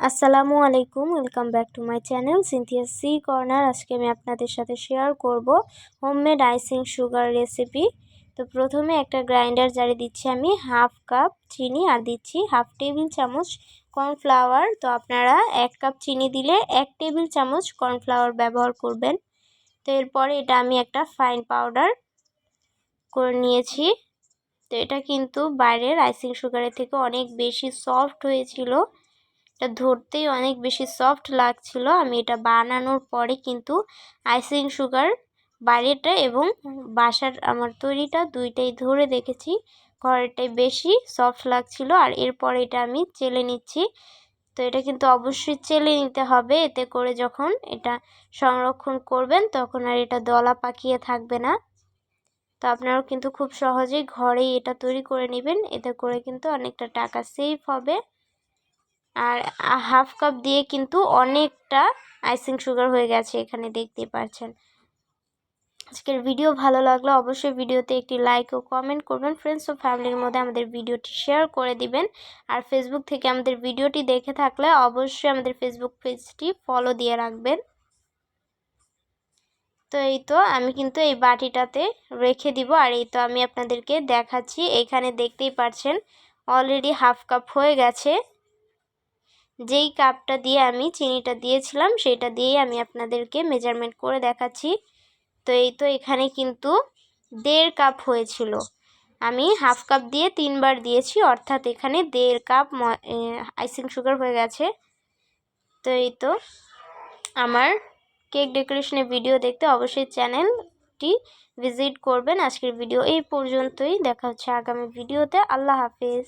আসসালামু আলাইকুম, welcome back to my channel Cynthia C corner. আজকে আমি আপনাদের সাথে শেয়ার করব হোমমেড আইসিং সুগার রেসিপি। তো প্রথমে একটা গ্রাইন্ডার জারে দিচ্ছি আমি হাফ কাপ চিনি আর দিচ্ছি হাফ টেবিল চামচ কর্নফ্লাওয়ার। তো আপনারা 1 কাপ চিনি দিলে 1 টেবিল চামচ কর্নফ্লাওয়ার ব্যবহার করবেন। তো এরপরে এটা আমি একটা ফাইন পাউডার করে নিয়েছি। তো এটা কিন্তু বাইরের আইসিং সুগারের থেকে অনেক বেশি সফট হয়েছিল, এটা ধরতেই অনেক বেশি সফট লাগছিল। আমি এটা বানানোর পরে কিন্তু আইসিং সুগার বাইরেটা এবং বাসার আমার তৈরিটা দুইটাই ধরে দেখেছি, ঘরেরটাই বেশি সফট লাগছিল। আর এরপরে এটা আমি চেলে নিচ্ছি। তো এটা কিন্তু অবশ্যই চেলে নিতে হবে, এতে করে যখন এটা সংরক্ষণ করবেন তখন আর এটা দলা পাকিয়ে থাকবে না। তো আপনারাও কিন্তু খুব সহজেই ঘরেই এটা তৈরি করে নেবেন, এতে করে কিন্তু অনেকটা টাকা সেভ হবে। আর হাফ কাপ দিয়ে কিন্তু অনেকটা আইসিং সুগার হয়ে গেছে, এখানে দেখতে পাচ্ছেন। আজকের ভিডিও ভালো লাগলে অবশ্যই ভিডিওতে একটি লাইক ও কমেন্ট করবেন। ফ্রেন্ডস ও ফ্যামিলির মধ্যে আমাদের ভিডিওটি শেয়ার করে দিবেন। আর ফেসবুক থেকে আমাদের ভিডিওটি দেখে থাকলে অবশ্যই আমাদের ফেসবুক পেজটি ফলো দিয়ে রাখবেন। তো এই তো আমি কিন্তু এই বাটিটাতে রেখে দিব। আর এই তো আমি আপনাদেরকে দেখাচ্ছি, এখানে দেখতেই পাচ্ছেন অলরেডি হাফ কাপ হয়ে গেছে। যেই কাপটা দিয়ে আমি চিনিটা দিয়েছিলাম সেটা দিয়েই আমি আপনাদেরকে মেজারমেন্ট করে দেখাচ্ছি। তো এই তো এখানে কিন্তু 1.5 কাপ হয়েছিল, আমি হাফ কাপ দিয়ে 3 বার দিয়েছি, অর্থাৎ এখানে 1.5 কাপ আইসিং সুগার হয়ে গেছে। তো এই তো আমার কেক ডেকোরেশনের ভিডিও দেখতে অবশ্যই চ্যানেলটি ভিজিট করবেন। আজকের ভিডিও এই পর্যন্তই, দেখা হচ্ছে আগামী ভিডিওতে। আল্লাহ হাফেজ।